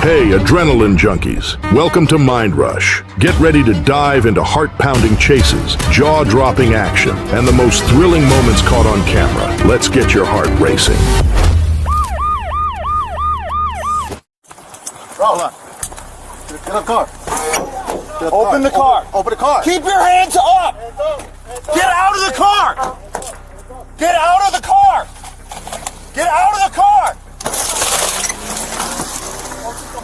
Hey, adrenaline junkies. Welcome to Mind Rush. Get ready to dive into heart-pounding chases, jaw-dropping action, and the most thrilling moments caught on camera. Let's get your heart racing. Roll up. Get in the car. Open the car. Open the car. Keep your hands up. Get out of the car. Get out of the car. Get out of the car.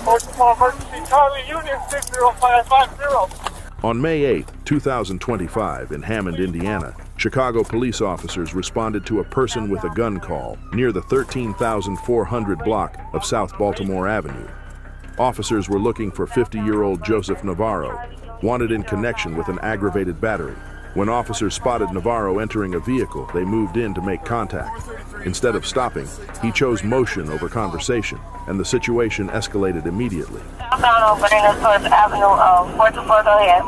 Emergency Charlie Union 60550. On May 8, 2025, in Hammond, Indiana, Chicago police officers responded to a person with a gun call near the 13,400 block of South Baltimore Avenue. Officers were looking for 50-year-old Joseph Navarro, wanted in connection with an aggravated battery. When officers spotted Navarro entering a vehicle, they moved in to make contact. Instead of stopping, he chose motion over conversation, and the situation escalated immediately. Southbound over towards Avenue 424, go ahead.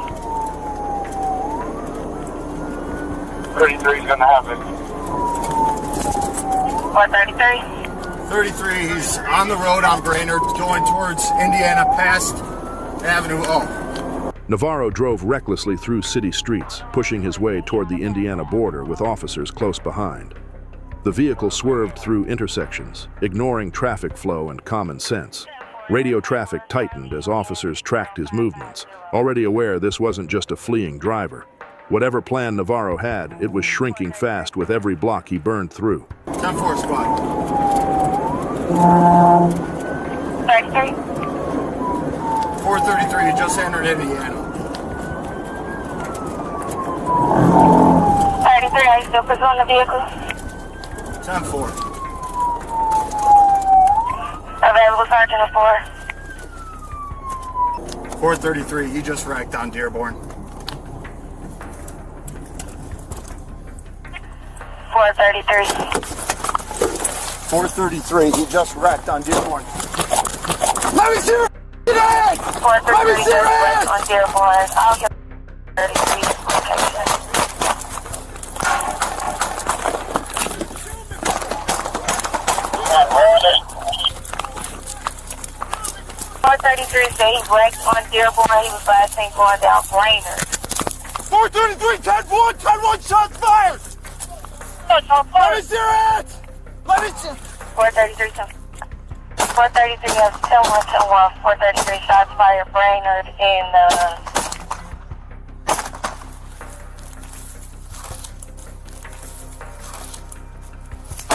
33 is going to happen. 433? 33, he's on the road on Brainerd, going towards Indiana past Avenue O. Navarro drove recklessly through city streets, pushing his way toward the Indiana border with officers close behind. The vehicle swerved through intersections, ignoring traffic flow and common sense. Radio traffic tightened as officers tracked his movements, already aware this wasn't just a fleeing driver. Whatever plan Navarro had, it was shrinking fast with every block he burned through. 10-4 squad. 33? 433, he just entered Indiana. 33, are you still pursuing the vehicle? 10-4. Available Sergeant of 4. 433, he just wrecked on Dearborn. 433. 433, he just wrecked on Dearborn. Let me see your head! 433 just wrecked on Dearborn. I'll get 33 location. 433 said he wrecked on Dearborn. He was last seen going down Brainerd. 433, 10-1, 10-1, shots fired. Let me see your hands. Let me see. 433, 433 has 10-1, 10-1. 433 shots fired Brainerd in the...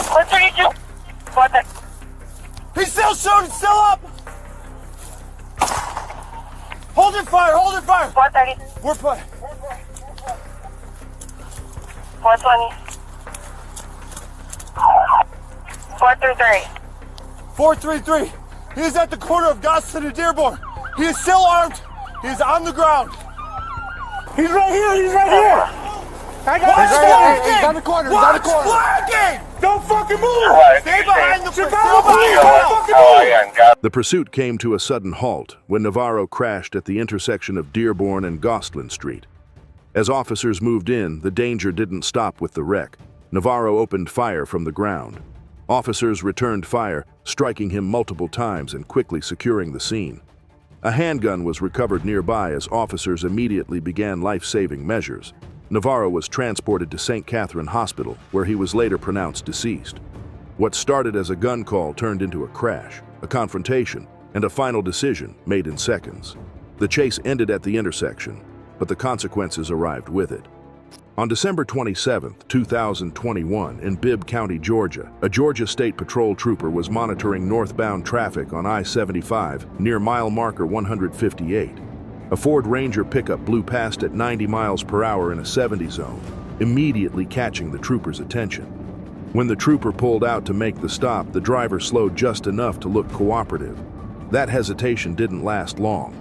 What's 32? 433. He's still shooting, still up. Hold it fire, hold it fire. 430. We're put. 420. 433. 433. He is at the corner of Gosford and Dearborn. He is still armed. He is on the ground. He's right here. He's right here. I got He's right here. He's on the corner. He's on the corner. Flagging. Don't fucking move. Right. Stay behind the The pursuit came to a sudden halt when Navarro crashed at the intersection of Dearborn and Gostlin Street. As officers moved in, the danger didn't stop with the wreck. Navarro opened fire from the ground. Officers returned fire, striking him multiple times and quickly securing the scene. A handgun was recovered nearby as officers immediately began life-saving measures. Navarro was transported to St. Catherine Hospital, where he was later pronounced deceased. What started as a gun call turned into a crash, a confrontation, and a final decision made in seconds. The chase ended at the intersection, but the consequences arrived with it. On December 27, 2021, in Bibb County, Georgia, a Georgia State Patrol trooper was monitoring northbound traffic on I-75 near mile marker 158. A Ford Ranger pickup blew past at 90 miles per hour in a 70 zone, immediately catching the trooper's attention. When the trooper pulled out to make the stop, the driver slowed just enough to look cooperative. That hesitation didn't last long.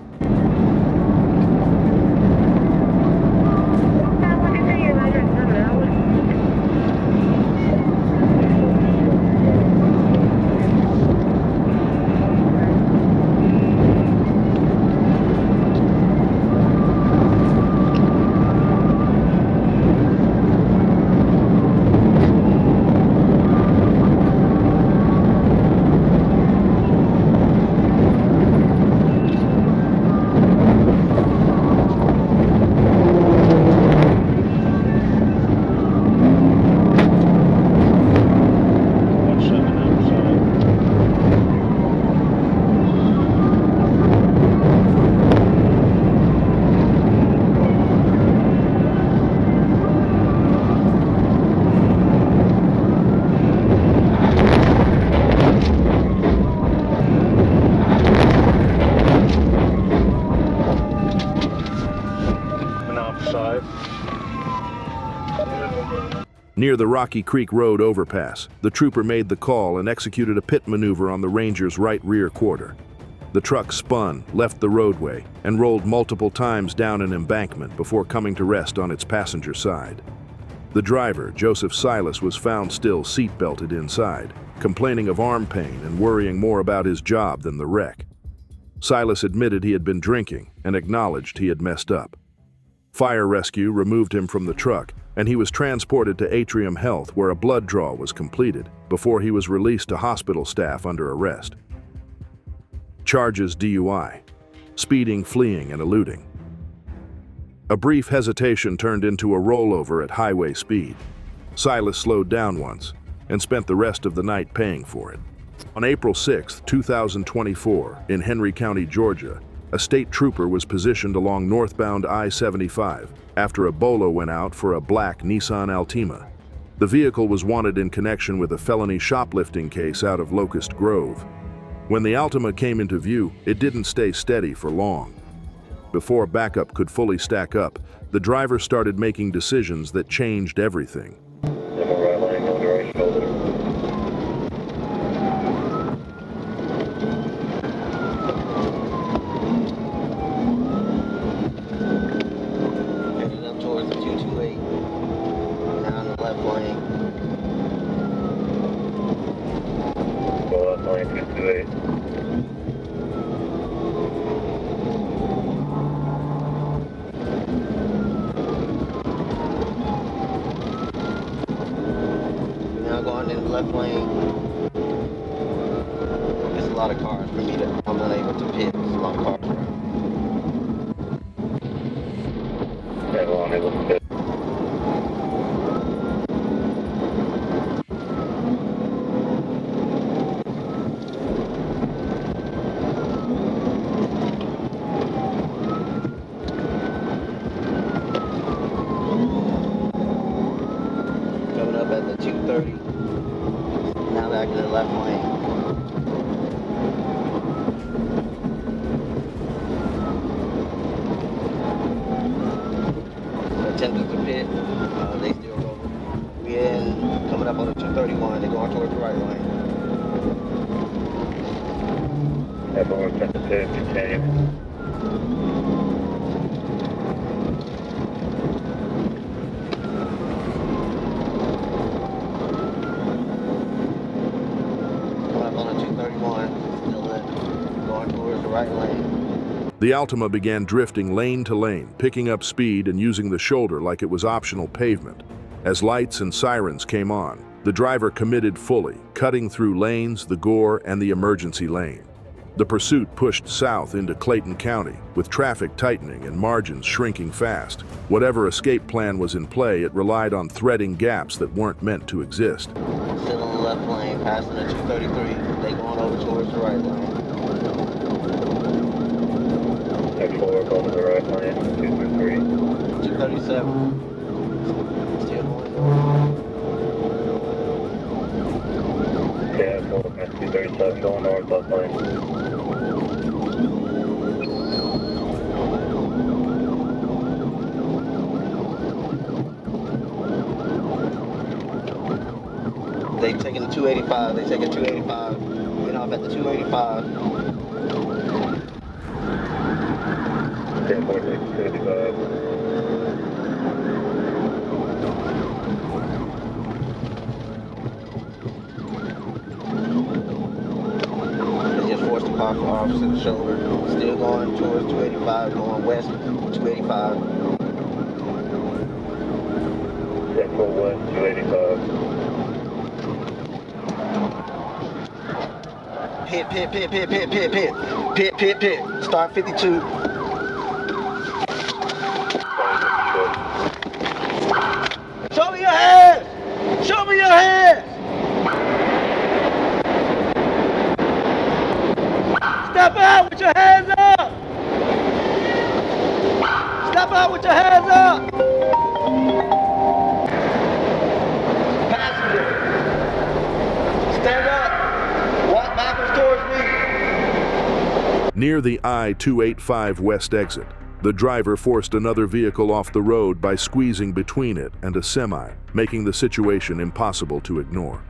Near the Rocky Creek Road overpass, the trooper made the call and executed a pit maneuver on the Ranger's right rear quarter. The truck spun, left the roadway, and rolled multiple times down an embankment before coming to rest on its passenger side. The driver, Joseph Silas, was found still seatbelted inside, complaining of arm pain and worrying more about his job than the wreck. Silas admitted he had been drinking and acknowledged he had messed up. Fire rescue removed him from the truck, and he was transported to Atrium Health, where a blood draw was completed before he was released to hospital staff under arrest. Charges: DUI, speeding, fleeing, and eluding. A brief hesitation turned into a rollover at highway speed. Silas slowed down once and spent the rest of the night paying for it. On April 6, 2024, in Henry County, Georgia, a state trooper was positioned along northbound I-75 after a bolo went out for a black Nissan Altima. The vehicle was wanted in connection with a felony shoplifting case out of Locust Grove. When the Altima came into view, it didn't stay steady for long. Before backup could fully stack up, the driver started making decisions that changed everything. Right line on the right shoulder. Headed up towards the 228. Down the left lane. Go left line 228. Going in the left lane. There's a lot of cars for me to, I'm unable to pit. There's a lot of cars around. Everyone able to pit. Coming up at the 230. Now back in the left lane. Attempted to pit. They still over. We in coming up on the 231. They're going towards the right lane. Everyone sent to pit. Continue. The Altima began drifting lane to lane, picking up speed and using the shoulder like it was optional pavement. As lights and sirens came on, the driver committed fully, cutting through lanes, the gore, and the emergency lane. The pursuit pushed south into Clayton County, with traffic tightening and margins shrinking fast. Whatever escape plan was in play, it relied on threading gaps that weren't meant to exist. Still in the left lane, passing the 233. They going over towards the right lane. 4 going to the right lane, 233. 237. Still going north. Yeah, 237 going north, left lane. They taking the 285. They taking 285. Get off at the 285. 10.625. They just forced the car from opposite shoulder. Still going towards 285, going west 285. 10.1 west, 285. Pit. Start 52. Show me your hands! Show me your hands! Step out with your hands up! Step out with your hands up! Passenger, stand up. Walk backwards towards me. Near the I-285 west exit, The driver forced another vehicle off the road by squeezing between it and a semi, making the situation impossible to ignore.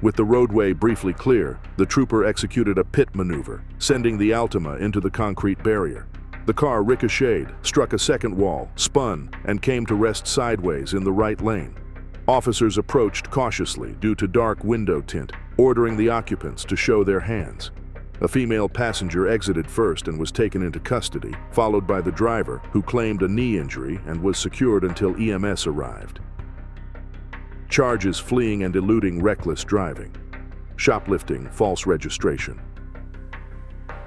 With the roadway briefly clear, the trooper executed a pit maneuver, sending the Altima into the concrete barrier. The car ricocheted, struck a second wall, spun, and came to rest sideways in the right lane. Officers approached cautiously due to dark window tint, ordering the occupants to show their hands. A female passenger exited first and was taken into custody, followed by the driver, who claimed a knee injury and was secured until EMS arrived. Charges: fleeing and eluding reckless driving. Shoplifting, false registration.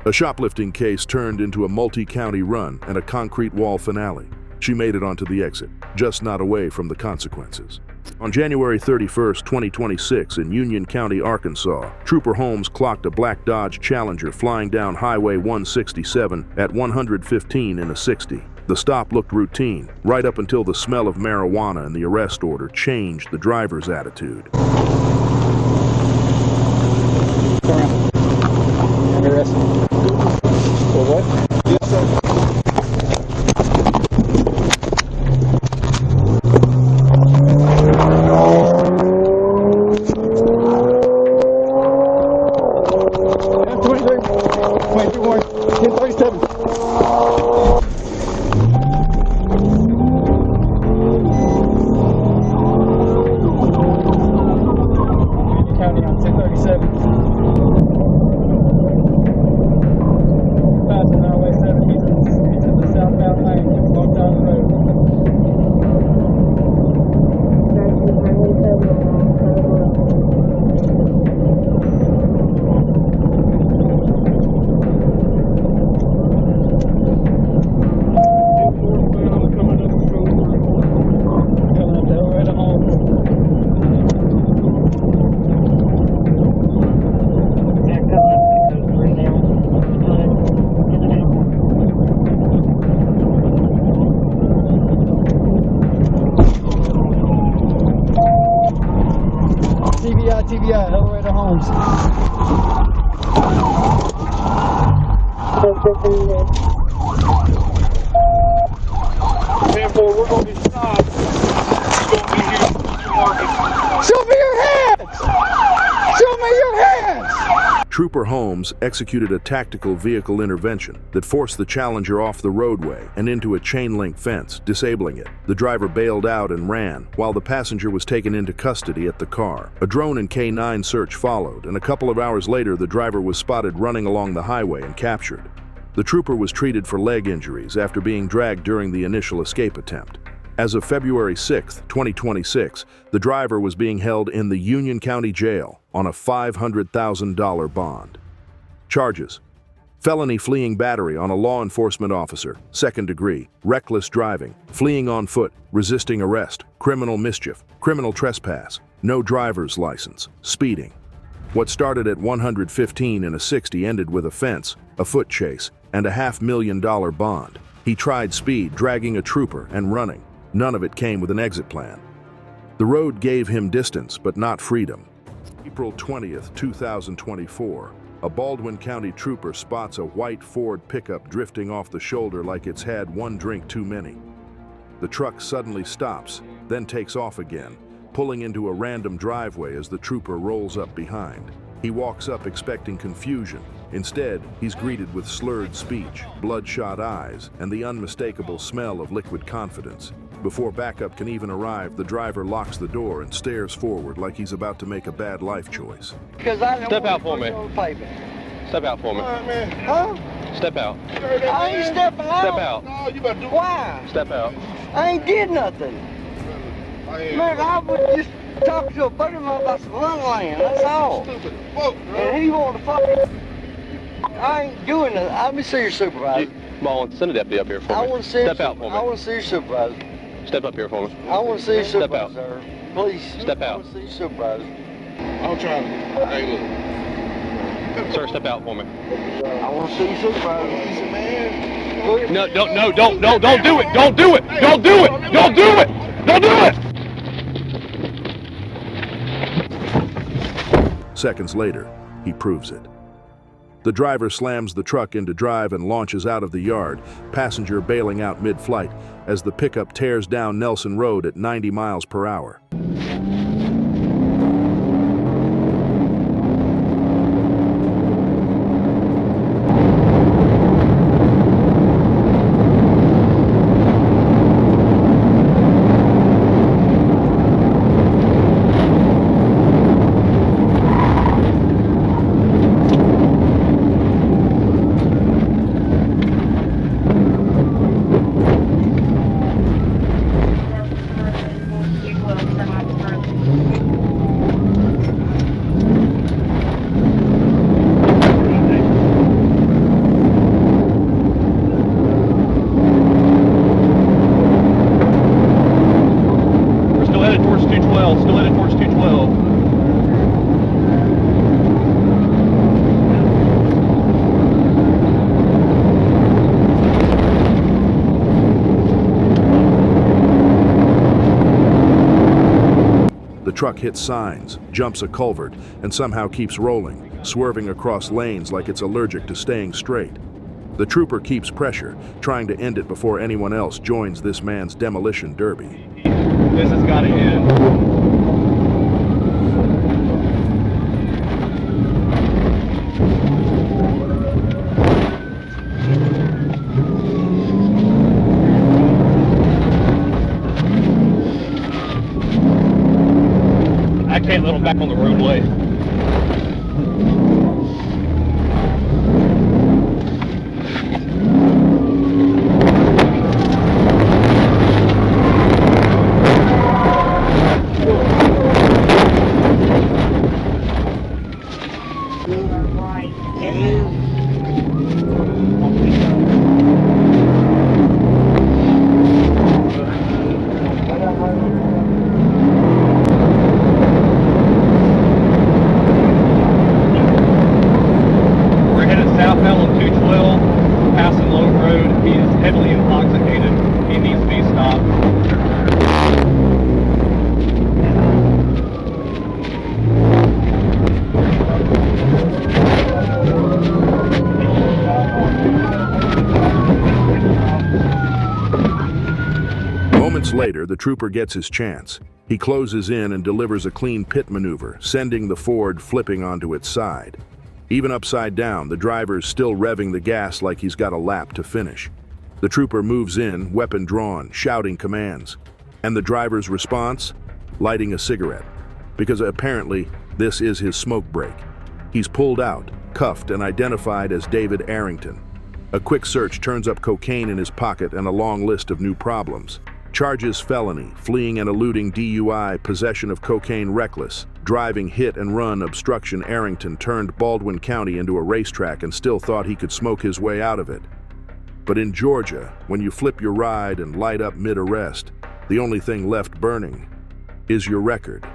A shoplifting case turned into a multi-county run and a concrete wall finale. She made it onto the exit, just not away from the consequences. On January 31, 2026, in Union County, Arkansas, Trooper Holmes clocked a black Dodge Challenger flying down Highway 167 at 115 in a 60. The stop looked routine, right up until the smell of marijuana and the arrest order changed the driver's attitude. For what? Yes, sir. TBI, Hellway to Holmes. We're going to be stopped. Show me your hands! Show me your hands! Trooper Holmes executed a tactical vehicle intervention that forced the Challenger off the roadway and into a chain-link fence, disabling it. The driver bailed out and ran, while the passenger was taken into custody at the car. A drone and K-9 search followed, and a couple of hours later the driver was spotted running along the highway and captured. The trooper was treated for leg injuries after being dragged during the initial escape attempt. As of February 6, 2026, the driver was being held in the Union County Jail on a $500,000 bond. Charges: felony fleeing battery on a law enforcement officer, second degree, reckless driving, fleeing on foot, resisting arrest, criminal mischief, criminal trespass, no driver's license, speeding. What started at 115 in a 60 ended with a fence, a foot chase, and a $500,000 bond. He tried speed, dragging a trooper, and running. None of it came with an exit plan. The road gave him distance, but not freedom. April 20th, 2024, a Baldwin County trooper spots a white Ford pickup drifting off the shoulder like it's had one drink too many. The truck suddenly stops, then takes off again, pulling into a random driveway as the trooper rolls up behind. He walks up expecting confusion. Instead, he's greeted with slurred speech, bloodshot eyes, and the unmistakable smell of liquid confidence. Before backup can even arrive, the driver locks the door and stares forward like he's about to make a bad life choice. Step out for me. Step out for me. Huh? Step out. I ain't stepping out. Step out. No, you better do it. Why? Step out. I ain't did nothing. Man, I was just talking to a buddy of mine about some land, that's all. Stupid fuck, bro. And he wanted to fucking... I ain't doing nothing. Let me see your supervisor. Come on, send a deputy up here for me. I want to see Step out for me. I want to see your supervisor. Step up here for me. I want to see your Step supervisor. out. Please. Step I out. want to see your supervisor. I'm trying to... Hey, look. Sir, step out for me. I want to see your supervisor. Easy, man. No, don't do it. Don't do it. Don't do it. Don't do it. Don't do it. Don't do it. Seconds later, he proves it. The driver slams the truck into drive and launches out of the yard, passenger bailing out mid-flight as the pickup tears down Nelson Road at 90 miles per hour. The truck hits signs, jumps a culvert, and somehow keeps rolling, swerving across lanes like it's allergic to staying straight. The trooper keeps pressure, trying to end it before anyone else joins this man's demolition derby. This has got to end. I can't let him back on the roadway. Later, the trooper gets his chance. He closes in and delivers a clean pit maneuver, sending the Ford flipping onto its side. Even upside down, the driver's still revving the gas like he's got a lap to finish. The trooper moves in, weapon drawn, shouting commands. And the driver's response? Lighting a cigarette. Because apparently, this is his smoke break. He's pulled out, cuffed, and identified as David Arrington. A quick search turns up cocaine in his pocket and a long list of new problems. Charges: felony, fleeing and eluding DUI, possession of cocaine reckless, driving hit and run obstruction. Arrington turned Baldwin County into a racetrack and still thought he could smoke his way out of it. But in Georgia, when you flip your ride and light up mid-arrest, the only thing left burning is your record.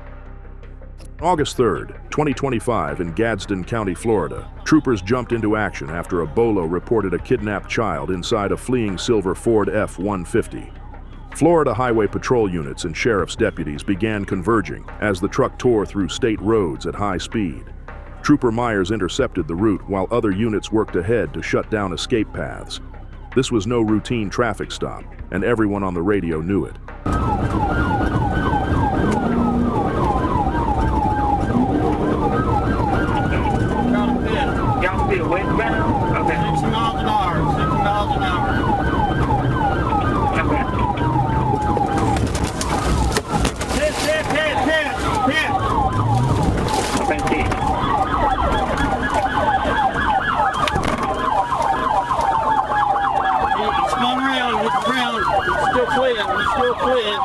August 3rd, 2025, in Gadsden County, Florida, troopers jumped into action after a bolo reported a kidnapped child inside a fleeing silver Ford F-150. Florida Highway Patrol units and sheriff's deputies began converging as the truck tore through state roads at high speed. Trooper Myers intercepted the route while other units worked ahead to shut down escape paths. This was no routine traffic stop, and everyone on the radio knew it. Y'all speed westbound? Okay. 60 miles an hour, 60 miles an hour. Still clear.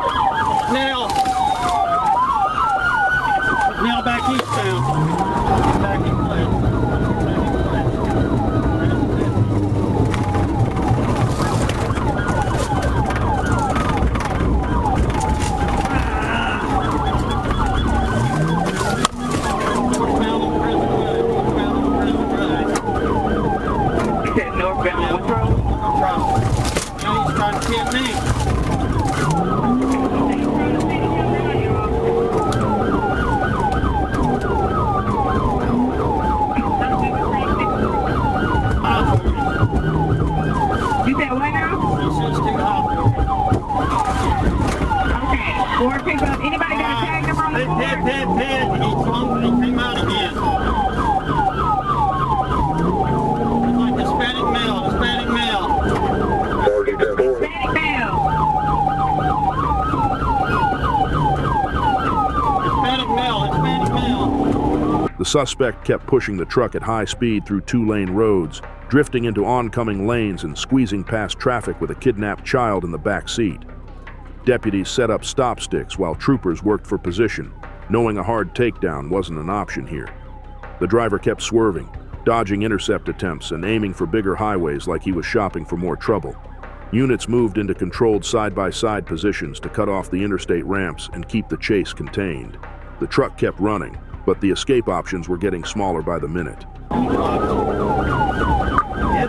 suspect kept pushing the truck at high speed through two-lane roads, drifting into oncoming lanes and squeezing past traffic with a kidnapped child in the back seat. Deputies set up stop sticks while troopers worked for position, knowing a hard takedown wasn't an option here. The driver kept swerving, dodging intercept attempts and aiming for bigger highways like he was shopping for more trouble. Units moved into controlled side-by-side positions to cut off the interstate ramps and keep the chase contained. The truck kept running, but the escape options were getting smaller by the minute. Hit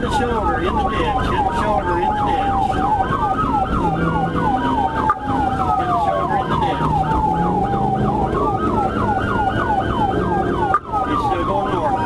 the shoulder in the ditch. Hit the shoulder in the ditch. Hit the shoulder in the ditch. He's still going north.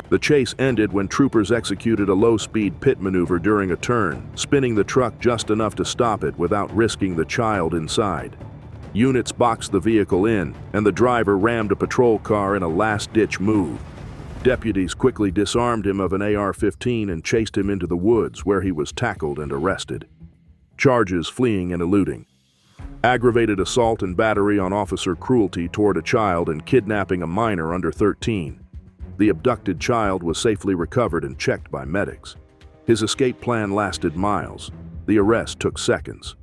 The chase ended when troopers executed a low-speed pit maneuver during a turn, spinning the truck just enough to stop it without risking the child inside. Units boxed the vehicle in, and the driver rammed a patrol car in a last-ditch move. Deputies quickly disarmed him of an AR-15 and chased him into the woods, where he was tackled and arrested. Charges: fleeing and eluding, aggravated assault and battery on officer cruelty toward a child, and kidnapping a minor under 13. The abducted child was safely recovered and checked by medics. His escape plan lasted miles. The arrest took seconds.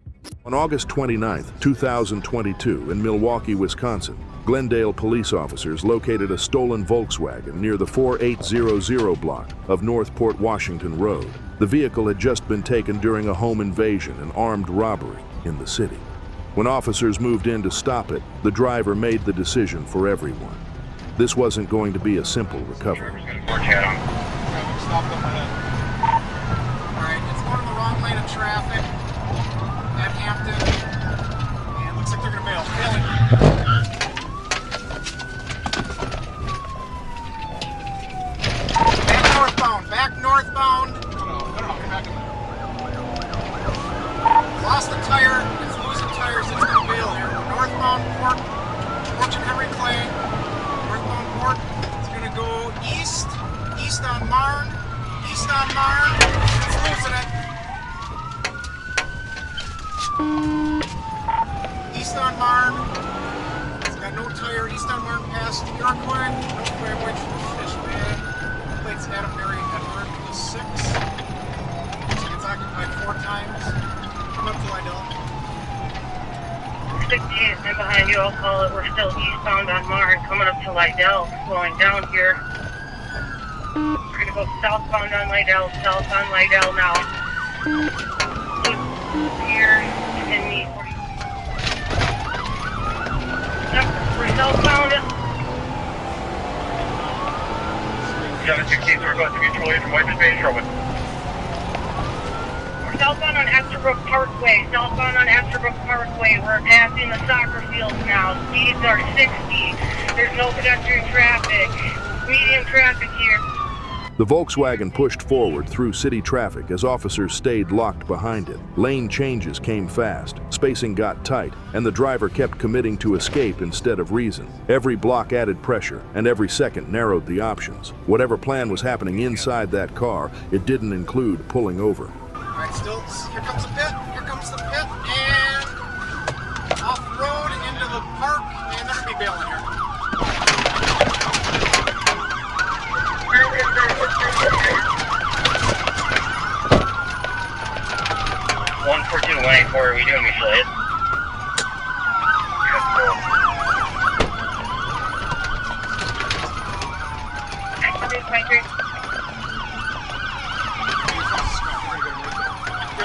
On August 29, 2022, in Milwaukee, Wisconsin, Glendale police officers located a stolen Volkswagen near the 4800 block of North Port Washington Road. The vehicle had just been taken during a home invasion and armed robbery in the city. When officers moved in to stop it, the driver made the decision for everyone. This wasn't going to be a simple recovery. Alright, it's going in the wrong lane of traffic at Hampton. And it looks like they're going to bail. Back northbound. Lost a tire. It's losing tires. It's going to bail here. Northbound Port to Henry Clay. Northbound Port. It's going to go east on Marne. East on Marne. It's losing it. East on Marne. It's got no tire. East on Marne past Iroquois. No clear which fish man. Plates Adam Mary Edward is 6. It's occupied 4 times. Come up to Lydell. 68 and behind you, I'll call it. We're still eastbound on Marne, coming up to Lydell, slowing down here. We're going to go southbound on Lydell, south on Lydell now. Here. in me. Yep, we're southbound. 716, we're going to control you from White Space, Roman. We're southbound on Esterbrook Parkway. Southbound on Esterbrook Parkway. We're passing the soccer fields now. Speeds are 60. There's no pedestrian traffic. Medium traffic here. The Volkswagen pushed forward through city traffic as officers stayed locked behind it. Lane changes came fast, spacing got tight, and the driver kept committing to escape instead of reason. Every block added pressure, and every second narrowed the options. Whatever plan was happening inside that car, it didn't include pulling over. All right, still, here comes the pit. Here comes the pit, and off the road into the park, and they're gonna be bailing here. 114 Wayne, what are we doing, Michelle?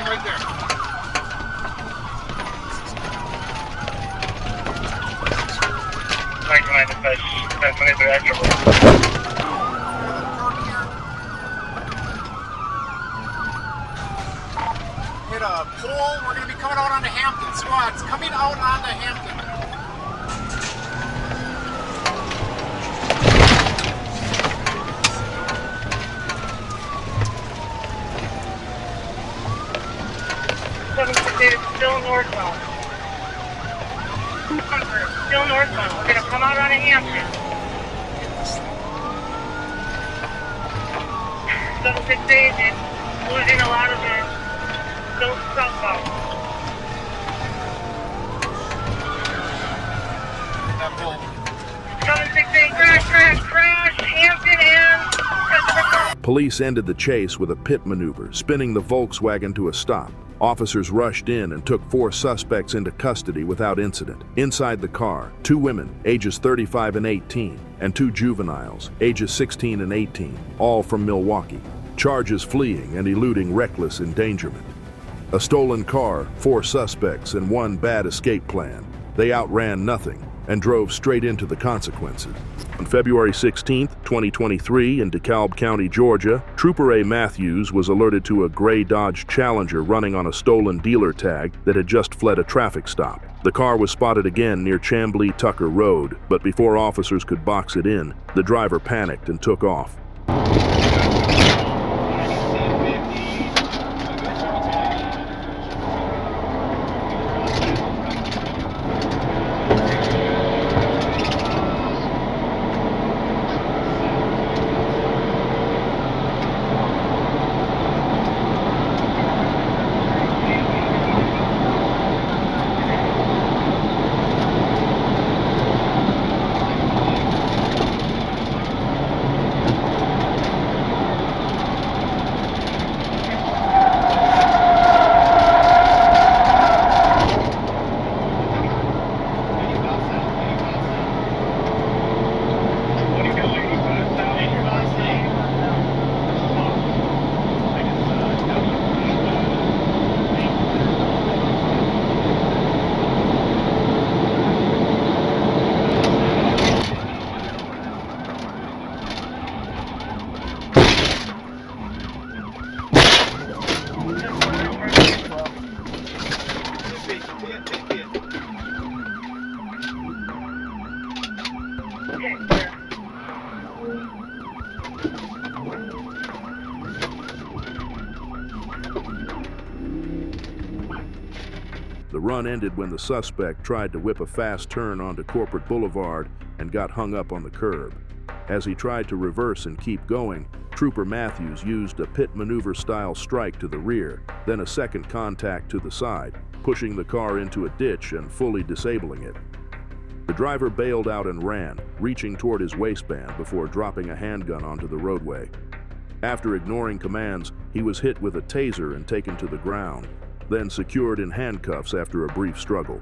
Right there. Hit a pole. We're going to be coming out onto Hampton. Squads coming out onto Hampton. Still northbound. Still northbound. We're gonna come out on a Hampton. 768 is losing a lot of it. Still southbound. That pole. 768, crash, Hampton and... Police ended the chase with a pit maneuver, spinning the Volkswagen to a stop. Officers rushed in and took 4 suspects into custody without incident. Inside the car, 2 women, ages 35 and 18, and 2 juveniles, ages 16 and 18, all from Milwaukee. Charges fleeing and eluding reckless endangerment. A stolen car, 4 suspects, and 1 bad escape plan. They outran nothing and drove straight into the consequences. On February 16, 2023, in DeKalb County, Georgia, Trooper A. Matthews was alerted to a gray Dodge Challenger running on a stolen dealer tag that had just fled a traffic stop. The car was spotted again near Chamblee-Tucker Road, but before officers could box it in, the driver panicked and took off. The run ended when the suspect tried to whip a fast turn onto Corporate Boulevard and got hung up on the curb. As he tried to reverse and keep going, Trooper Matthews used a pit maneuver-style strike to the rear, then a second contact to the side, pushing the car into a ditch and fully disabling it. The driver bailed out and ran, reaching toward his waistband before dropping a handgun onto the roadway. After ignoring commands, he was hit with a taser and taken to the ground, then secured in handcuffs after a brief struggle.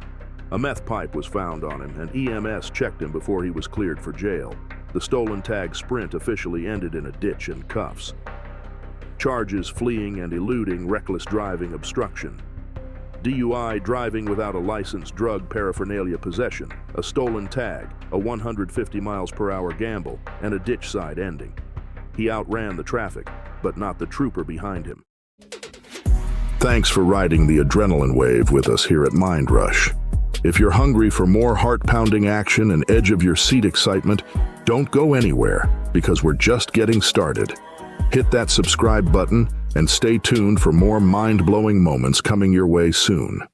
A meth pipe was found on him, and EMS checked him before he was cleared for jail. The stolen tag sprint officially ended in a ditch and cuffs. Charges fleeing and eluding reckless driving obstruction. DUI, driving without a license, drug paraphernalia possession, a stolen tag, a 150 miles per hour gamble, and a ditch side ending. He outran the traffic, but not the trooper behind him. Thanks for riding the adrenaline wave with us here at Mind Rush. If you're hungry for more heart-pounding action and edge-of-your-seat excitement, don't go anywhere, because we're just getting started. Hit that subscribe button and stay tuned for more mind-blowing moments coming your way soon.